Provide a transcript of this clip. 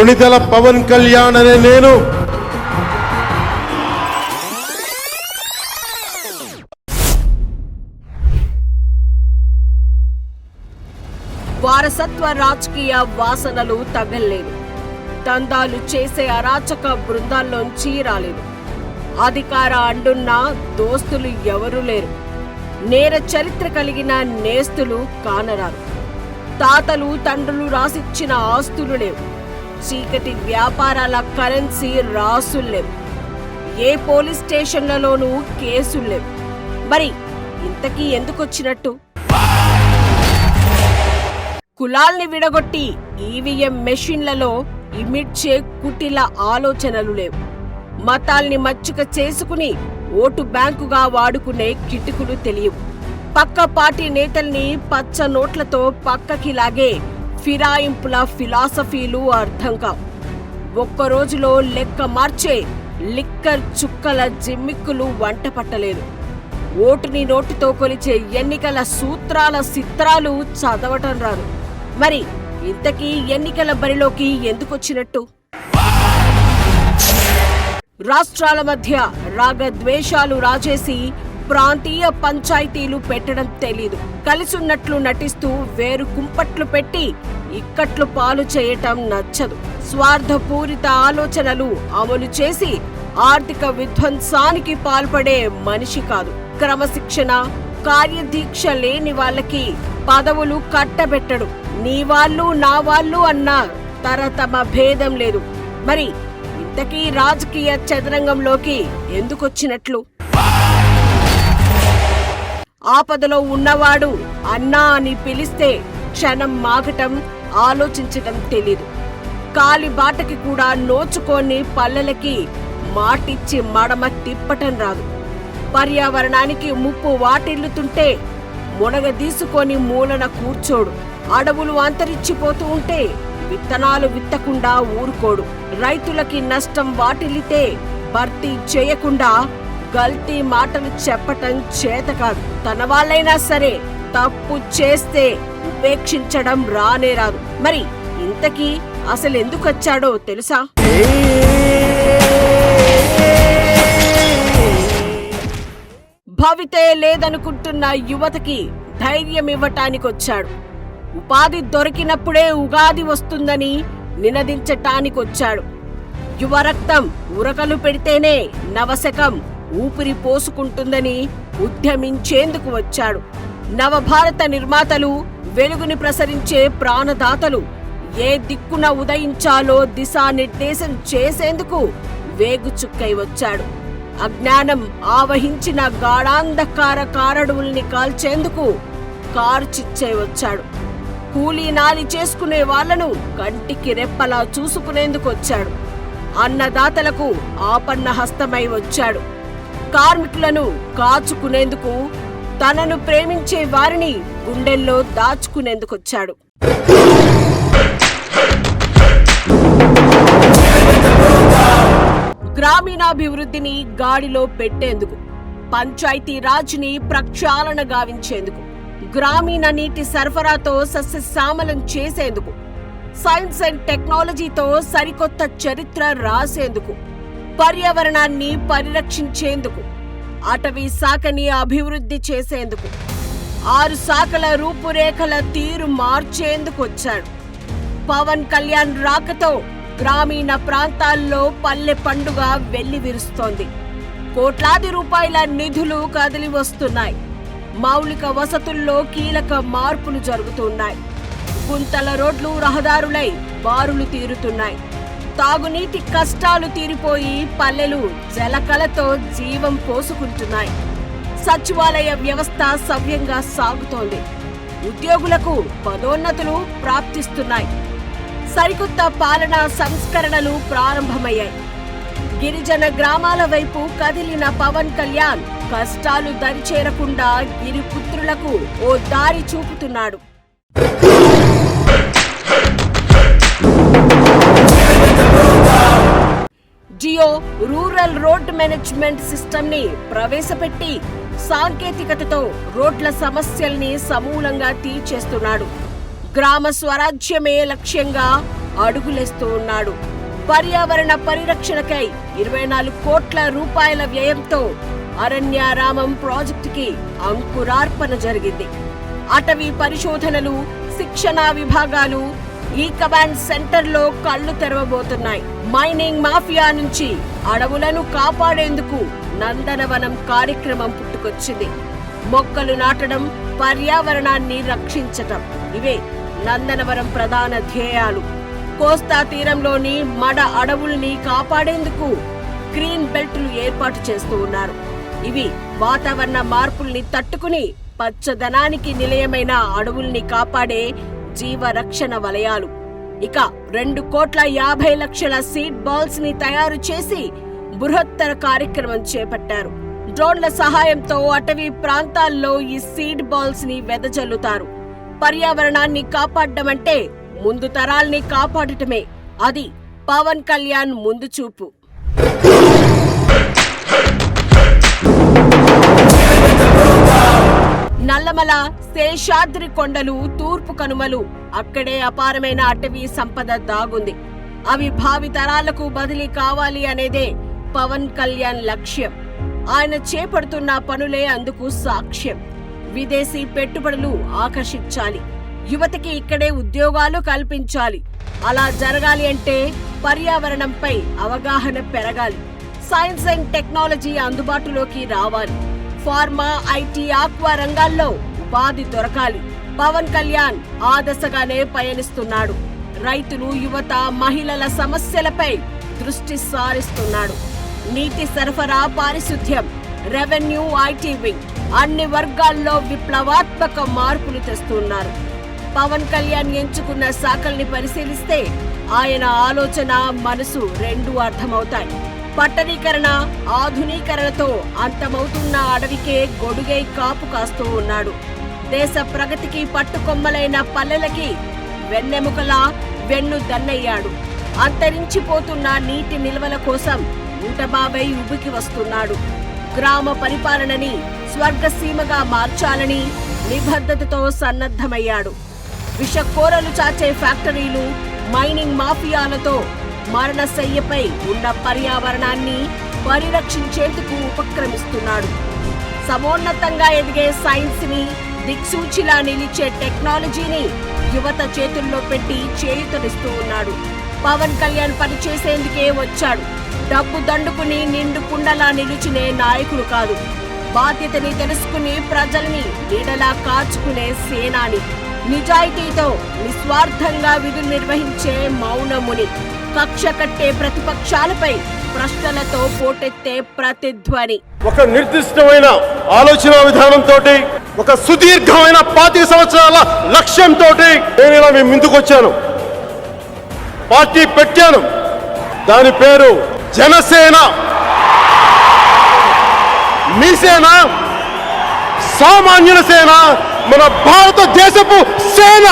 కొణిదెల పవన్ కళ్యాణ్ అనే నేను వారసత్వ రాజకీయ వాసనలు తగల్లేదు. దందాలు చేసే అరాచక బృందాల్లోంచి రాలేదు. అధికార అండున్న దోస్తులు ఎవరూ లేరు. నేర చరిత్ర కలిగిన నేస్తులు కానరారు. తాతలు తండ్రులు రాసిచ్చిన ఆస్తులు లేవు. చీకటి వ్యాపారాల కరెన్సీ రాసులు లేవు. ఏ పోలీస్ స్టేషన్లలోనూ కేసులు లేవు. మరి ఇంతకీ ఎందుకొచ్చినట్టు? కులాల్ని విడగొట్టి ఈవీఎం మెషిన్లలో ఇమిడ్చే కుటిల ఆలోచనలు లేవు. మతాల్ని మచ్చుక చేసుకుని ఓటు బ్యాంకుగా వాడుకునే కిటుకులు తెలియవు. పక్క పార్టీ నేతల్ని పచ్చ నోట్లతో పక్కకి లాగే ఫిరాయింపుల ఫిలాసఫీలు అర్థం కావు. ఒక్కరోజులో లెక్క మార్చే లిక్కర్ చుక్కల జిమ్మిక్కులు వంట పట్టలేదు. ఓటుని నోటితో కొలిచే ఎన్నికల సూత్రాల చిత్రాలు చదవటం రాదు. మరి ఇంతకీ ఎన్నికల బరిలోకి ఎందుకొచ్చినట్టు? రాష్ట్రాల మధ్య రాగద్వేషాలు రాజేసి ప్రాంతీయ పంచాయతీలు పెట్టడం తెలీదు. కలిసున్నట్లు నటిస్తూ వేరు కుంపట్లు పెట్టి ఇక్కట్లు పాలు చేయటం నచ్చదు. స్వార్థపూరిత ఆలోచనలు అమలు చేసి ఆర్థిక విధ్వంసానికి పాల్పడే మనిషి కాదు. క్రమశిక్షణ కార్యదీక్ష లేని వాళ్ళకి పదవులు కట్టబెట్టడు. నీ వాళ్ళు నా వాళ్ళు అన్న తరతమ భేదం లేదు. మరి ఇంతకీ రాజకీయ చదరంగంలోకి ఎందుకొచ్చినట్లు? ఆపదలో ఉన్నవాడు అన్నా అని పిలిస్తే క్షణం మాగటం, ఆలోచించటం తెలీదు. కాలి బాటకి కూడా నోచుకొని పల్లెలకి మాటిచ్చి మడమ తిప్పటం రాదు. పర్యావరణానికి ముప్పు వాటిల్లుతుంటే మునగదీసుకొని మూలన కూర్చోడు. అడవులు అంతరించిపోతూ ఉంటే విత్తనాలు విత్తకుండా ఊరుకోడు. రైతులకి నష్టం వాటిల్లితే భర్తీ చేయకుండా గల్తీ మాటలు చెప్పటం చేత కాదు. తన వాళ్ళైనా సరే తప్పు చేస్తే ఉపేక్షించడం రానే రాదు. మరి ఇంతకీ అసలు ఎందుకొచ్చాడో తెలుసా? భవితే లేదనుకుంటున్న యువతకి ధైర్యం ఇవ్వటానికొచ్చాడు. ఉపాధి దొరికినప్పుడే ఉగాది వస్తుందని నినదించటానికొచ్చాడు. యువ రక్తం ఉరకలు పెడితేనే నవశకం ఊపిరి పోసుకుంటుందని ఉద్యమించేందుకు వచ్చాడు. నవభారత నిర్మాతలు, వెలుగుని ప్రసరించే ప్రాణదాతలు ఏ దిక్కున ఉదయించాలో దిశానిర్దేశం చేసేందుకు వేగుచుక్కై వచ్చాడు. అజ్ఞానం ఆవహించిన గాఢాంధకార కారడువుల్ని కాల్చేందుకు కార్చిచ్చే వచ్చాడు. కూలీనాలి చేసుకునే వాళ్లను కంటికి రెప్పలా చూసుకునేందుకు వచ్చాడు. అన్నదాతలకు ఆపన్న హస్తమై వచ్చాడు. కార్మికులను కాచుకునేందుకు, తనను ప్రేమించే వారిని గుండెల్లో దాచుకునేందుకొచ్చాడు. గ్రామీణాభివృద్ధిని గాడిలో పెట్టేందుకు, పంచాయతీ రాజ్ని ప్రక్షాళన గావించేందుకు, గ్రామీణ నీటి సరఫరాతో సస్యశ్యామలం చేసేందుకు, సైన్స్ అండ్ టెక్నాలజీతో సరికొత్త చరిత్ర రాసేందుకు, పర్యావరణాన్ని పరిరక్షించేందుకు, అటవీ శాఖని అభివృద్ధి చేసేందుకు, 6 శాఖల రూపురేఖల తీరు మార్చేందుకు వచ్చాడు. పవన్ కళ్యాణ్ రాకతో గ్రామీణ ప్రాంతాల్లో పల్లె పండుగ వెల్లివిరుస్తోంది. కోట్లాది రూపాయల నిధులు కదిలి వస్తున్నాయి. మౌలిక వసతుల్లో కీలక మార్పులు జరుగుతున్నాయి. గుంతల రోడ్లు రహదారులై బారులు తీరుతున్నాయి. తాగునీటి కష్టాలు తీరిపోయి పల్లెలు జలకలతో జీవం పోసుకుంటున్నాయి. సచివాలయ వ్యవస్థ సవ్యంగా సాగుతోంది. ఉద్యోగులకు పదోన్నతులు ప్రాప్తిస్తున్నాయి. సరికొత్త పాలనా సంస్కరణలు ప్రారంభమయ్యాయి. గిరిజన గ్రామాల వైపు కదిలిన పవన్ కళ్యాణ్ కష్టాలు దరిచేరకుండా గిరిపుత్రులకు ఓ దారి చూపుతున్నాడు. Geo rural road management system ని ప్రవేశపెట్టి సాంకేతికతతో రోడ్ల సమస్యల్ని సమూలంగా తీర్చేస్తున్నాడు. గ్రామ స్వరాజ్యమే లక్ష్యంగా అడుగులేస్తూ ఉన్నాడు. పర్యావరణ పరిరక్షణకై 24 కోట్ల రూపాయల వ్యయంతో అరణ్యారామం ప్రాజెక్టుకి అంకురార్పణ జరిగింది. అటవీ పరిశోధనలు, శిక్షణా విభాగాలు ఈ కమాండ్ సెంటర్లో కళ్లు తెరవబోతున్నాయి. మైనింగ్ మాఫియా నుంచి అడవులను కాపాడేందుకు నందనవనం కార్యక్రమం పుట్టుకొచ్చింది. మొక్కలు నాటడం, పర్యావరణాన్ని రక్షించటం ఇవే నందనవనం ప్రధాన ధ్యేయాలు. కోస్తా తీరంలోని మడ అడవుల్ని కాపాడేందుకు గ్రీన్ బెల్ట్లు ఏర్పాటు చేస్తూ ఉన్నారు. ఇవి వాతావరణ మార్పుల్ని తట్టుకుని పచ్చదనానికి నిలయమైన అడవుల్ని కాపాడే జీవరక్షణ వలయాలు. ఇక 2,50,00,000 సీడ్ బాల్స్ ని తయారు చేసి బృహత్తర కార్యక్రమం చేపట్టారు. డ్రోన్ల సహాయంతో అటవీ ప్రాంతాల్లో ఈ సీడ్ బాల్స్ ని వెదజల్లుతారు. పర్యావరణాన్ని కాపాడమంటే ముందు తరాల్ని కాపాడటమే. అది పవన్ కళ్యాణ్ ముందు చూపు. నల్లమల, శేషాద్రి కొండలు, తూర్పు కనుమలు, అక్కడే అపారమైన అటవీ సంపద దాగుంది. అవి భావి తరాలకు బదిలీ కావాలి అనేదే పవన్ కళ్యాణ్ లక్ష్యం. ఆయన చేపడుతున్న పనులే అందుకు సాక్ష్యం. విదేశీ పెట్టుబడులు ఆకర్షించాలి, యువతకి ఇక్కడే ఉద్యోగాలు కల్పించాలి. అలా జరగాలి అంటే పర్యావరణంపై అవగాహన పెరగాలి. సైన్స్ అండ్ టెక్నాలజీ అందుబాటులోకి రావాలి. ఫార్మా, ఐటీ, ఆక్వా రంగాల్లో ఉపాధి దొరకాలి. పవన్ కళ్యాణ్ ఆ దశగానే పయనిస్తున్నాడు. రైతులు, యువత, మహిళల సమస్యలపై దృష్టి సారిస్తున్నాడు. నీటి సరఫరా, పారిశుద్ధ్యం, రెవెన్యూ, ఐటీ వింగ్ అన్ని వర్గాల్లో విప్లవాత్మక మార్పులు తెస్తున్నారు. పవన్ కళ్యాణ్ ఎంచుకున్న శాఖల్ని పరిశీలిస్తే ఆయన ఆలోచన, మనసు రెండూ అర్థమవుతాయి. పట్టణీకరణ, ఆధునీకరణతో అంతమవుతున్న అడవికే గొడుగై కాపు కాస్తూ ఉన్నాడు. దేశ ప్రగతికి పట్టుకొమ్మలైన పల్లెలకి వెన్నెముకలా వెన్ను దన్నయ్యాడు. అంతరించిపోతున్న నీటి నిల్వల కోసం ఊటబావై ఉబికి వస్తున్నాడు. గ్రామ పరిపాలనని స్వర్గసీమగా మార్చాలని నిబద్ధతతో సన్నద్ధమయ్యాడు. విషకోరలు చాచే ఫ్యాక్టరీలు, మైనింగ్ మాఫియాలతో మరణశయ్యపై ఉన్న పర్యావరణాన్ని పరిరక్షించేందుకు ఉపక్రమిస్తున్నాడు. సమోన్నతంగా ఎదిగే సైన్స్ ని, దిక్సూచిలా నిలిచే టెక్నాలజీని యువత చేతుల్లో పెట్టి చేయూతనిస్తూ ఉన్నాడు. పవన్ కళ్యాణ్ పనిచేసేందుకే వచ్చాడు. డబ్బు దండుకుని నిండు కుండలా నిలిచినే నాయకుడు కాదు. బాధ్యతని తెలుసుకుని ప్రజల్ని నీడలా కాచుకునే సేనాని. నిజాయితీతో నిస్వార్థంగా విధులు నిర్వహించే మౌనముని. కక్ష కట్టే ప్రతిపక్షాలపై ప్రశ్నలతో పోటెత్తే ప్రతిధ్వని. ఒక నిర్దిష్టమైన ఆలోచన విధానంతో, ఒక సుదీర్ఘమైన 25 సంవత్సరాల లక్ష్యంతో నేను ఇలా మీ ముందుకు వచ్చాను. పార్టీ పెట్టాను. దాని పేరు జనసేన. మీ సేన, సామాన్యుల సేన, మన భారతదేశపు సేన.